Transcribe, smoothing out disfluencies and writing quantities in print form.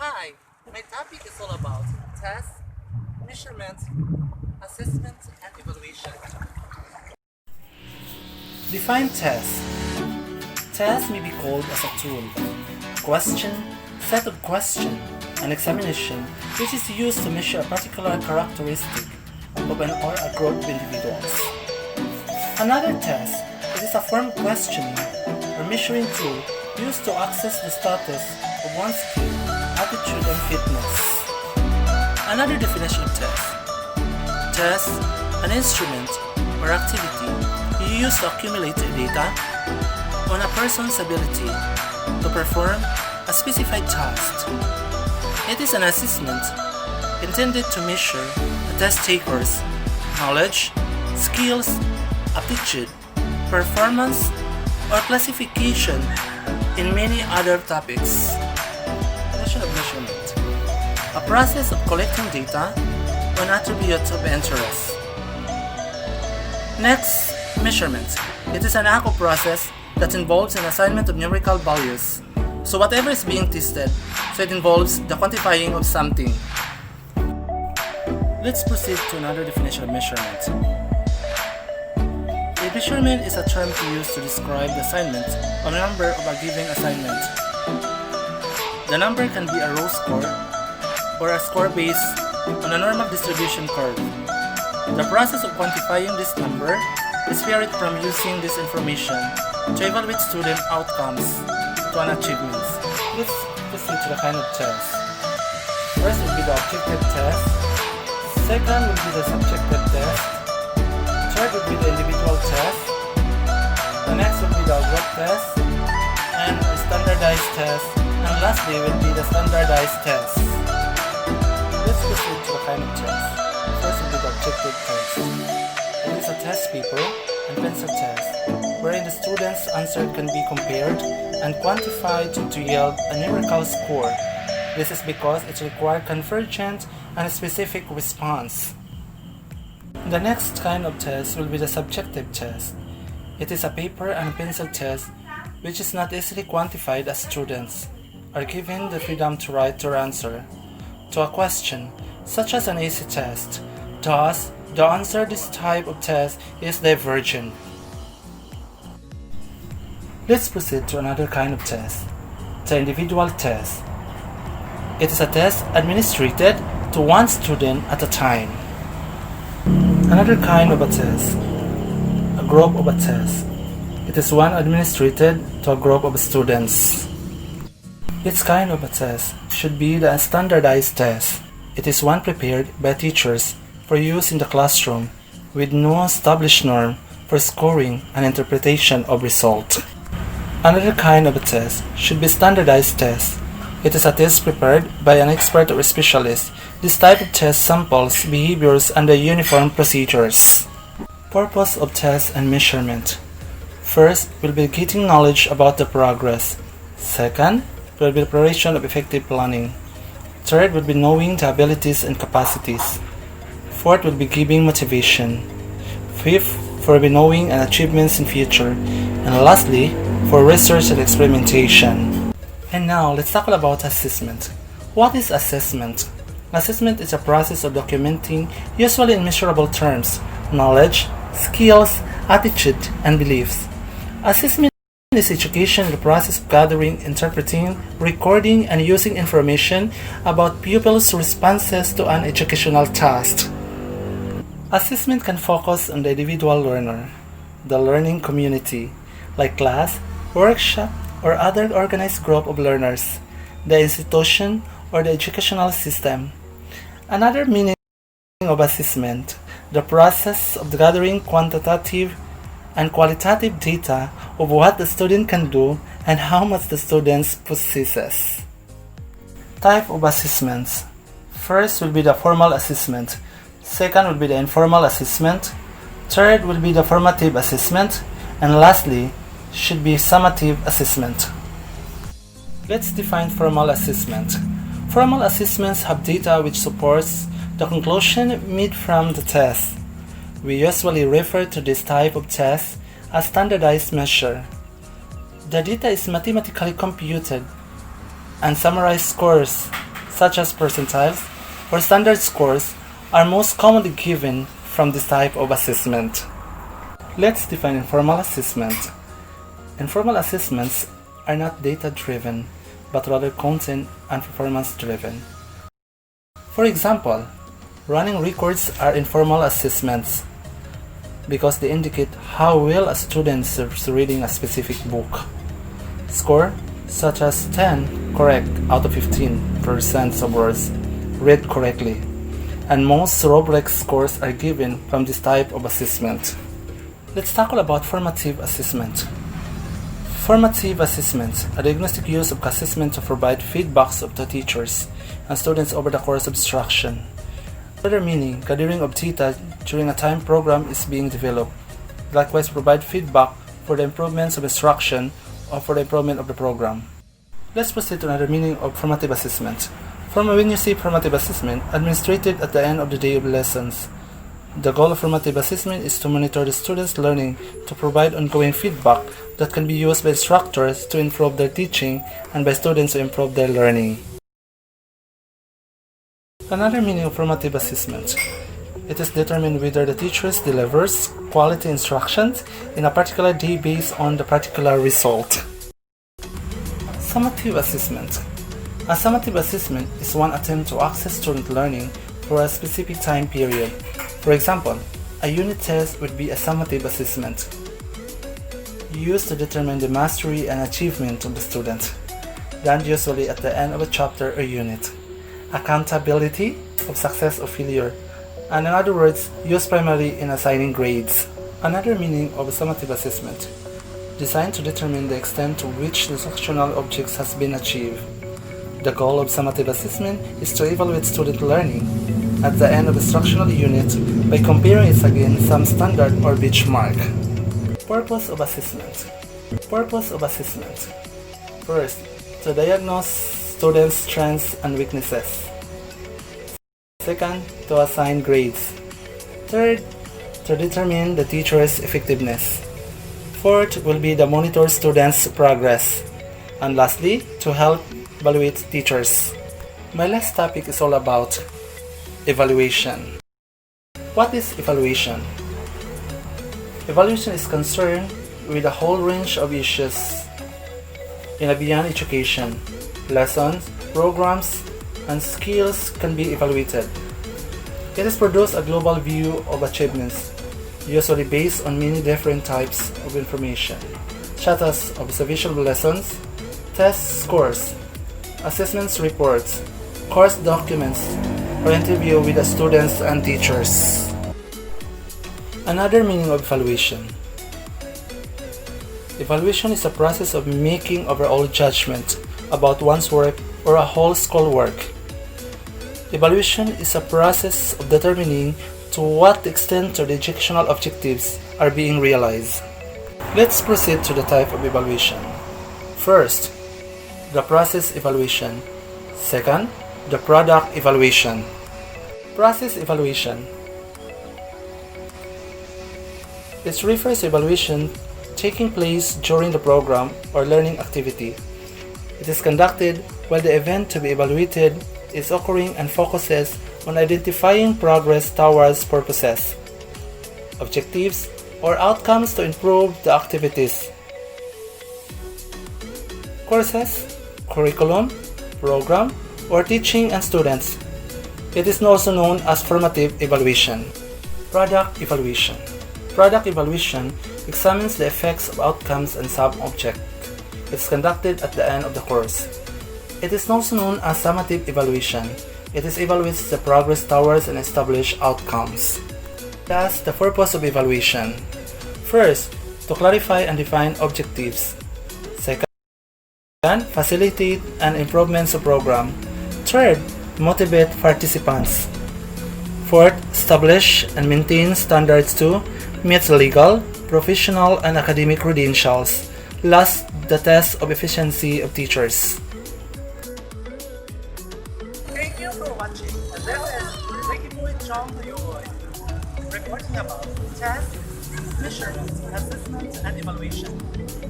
Hi, my topic is all about tests, measurement, assessment, and evaluation. Define test. Test may be called as a tool, question, set of question, an examination which is used to measure a particular characteristic of an or a group of individuals. Another test, it is a form of questioning or measuring tool used to assess the status of one's skill, attitude, and fitness. Another definition of test. Test, an instrument or activity you use to accumulate data on a person's ability to perform a specified task. It is an assessment intended to measure a test taker's knowledge, skills, aptitude, performance, or classification in many other topics. Definition of measurement. A process of collecting data on attributes of interest. Next, measurement. It is an ACO process that involves an assignment of numerical values. So whatever is being tested, so it involves the quantifying of something. Let's proceed to another definition of measurement. A measurement is a term to use to describe the assignment of a number of a given assignment. The number can be a row score or a score based on a normal distribution curve. The process of quantifying this number is varied from using this information to evaluate student outcomes to an achievements. Let's proceed to the kind of test. First will be the objective test. Second will be the subjective test. Third will be the individual test. The next will be the group test and a standardized test. And lastly will be the standardized test. Let's proceed to the kind of test. First will be the objective test. It is a test paper and pencil test wherein the student's answer can be compared and quantified to yield a numerical score. This is because it requires convergent and specific response. The next kind of test will be the subjective test. It is a paper and pencil test which is not easily quantified as students are given the freedom to write their answer to a question, such as an easy test. Thus, the answer to this type of test is divergent. Let's proceed to another kind of test, the individual test. It is a test administered to one student at a time. Another kind of a test, a group of a test. It is one administered to a group of students. Its kind of a test should be the standardized test. It is one prepared by teachers for use in the classroom with no established norm for scoring and interpretation of result. Another kind of a test should be standardized test. It is a test prepared by an expert or specialist. This type of test samples behaviors under uniform procedures. Purpose of test and measurement. First, we'll be getting knowledge about the progress. Second, will be preparation of effective planning. Third, will be knowing the abilities and capacities. Fourth, will be giving motivation. Fifth, for be knowing and achievements in future. And lastly, for research and experimentation. And now, let's talk about assessment. What is assessment? Assessment is a process of documenting, usually in measurable terms, knowledge, skills, attitude, and beliefs. Assessment is education, the process of gathering, interpreting, recording, and using information about pupils' responses to an educational task. Assessment can focus on the individual learner, the learning community, like class, workshop, or other organized group of learners, the institution, or the educational system. Another meaning of assessment, the process of gathering quantitative and qualitative data of what the student can do and how much the student possesses. Type of assessments. First will be the formal assessment. Second will be the informal assessment. Third will be the formative assessment. And lastly, should be summative assessment. Let's define formal assessment. Formal assessments have data which supports the conclusion made from the test. We usually refer to this type of test as standardized measure. The data is mathematically computed and summarized scores such as percentiles or standard scores, are most commonly given from this type of assessment. Let's define informal assessment. Informal assessments are not data-driven, but rather content and performance-driven. For example, running records are informal assessments because they indicate how well a student is reading a specific book. Score, such as 10 correct out of 15% of words read correctly, and most rubric scores are given from this type of assessment. Let's tackle about formative assessment. Formative assessment, a diagnostic use of assessment to provide feedbacks to teachers and students over the course of instruction. Further meaning, gathering of data during a time program is being developed. Likewise, provide feedback for the improvements of instruction or for the improvement of the program. Let's proceed to another meaning of formative assessment. When you see formative assessment, administered at the end of the day of lessons. The goal of formative assessment is to monitor the students' learning, to provide ongoing feedback that can be used by instructors to improve their teaching and by students to improve their learning. Another meaning of formative assessment. It is determined whether the teacher delivers quality instructions in a particular day based on the particular result. Summative assessment. A summative assessment is one attempt to access student learning for a specific time period. For example, a unit test would be a summative assessment used to determine the mastery and achievement of the student, done usually at the end of a chapter or unit. Accountability of success or failure, and in other words, used primarily in assigning grades. Another meaning of a summative assessment, designed to determine the extent to which the instructional objects has been achieved. The goal of summative assessment is to evaluate student learning at the end of instructional unit by comparing it against some standard or benchmark. Purpose of assessment. Purpose of assessment. First, to diagnose students' strengths and weaknesses. Second, to assign grades. Third, to determine the teacher's effectiveness. Fourth will be to monitor students' progress. And lastly, to help evaluate teachers. My last topic is all about evaluation. What is evaluation? Evaluation is concerned with a whole range of issues in and beyond education. Lessons, programs, and skills can be evaluated. It has produced a global view of achievements, usually based on many different types of information, such as observational lessons, test scores, assessments reports, course documents, or interview with the students and teachers. Another meaning of evaluation. Evaluation is a process of making overall judgment about one's work or a whole school work. Evaluation is a process of determining to what extent the educational objectives are being realized. Let's proceed to the type of evaluation. First, the process evaluation. Second, the product evaluation. Process evaluation. It refers to evaluation taking place during the program or learning activity. It is conducted while the event to be evaluated is occurring and focuses on identifying progress towards purposes, objectives, or outcomes to improve the activities. Courses, curriculum, program, or teaching and students. It is also known as formative evaluation. Product evaluation. Product evaluation examines the effects of outcomes and sub-objects. It is conducted at the end of the course. It is also known as summative evaluation. It evaluates the progress towards and established outcomes. Thus, the purpose of evaluation. First, to clarify and define objectives. Second, facilitate and improvements of program. Third, motivate participants. Fourth, establish and maintain standards to meet legal, professional, and academic credentials. Last, the test of efficiency of teachers. Thank you for watching. And this is Ricky Boy Chong Yoboy, reporting about tests, missions, assessments, and evaluation.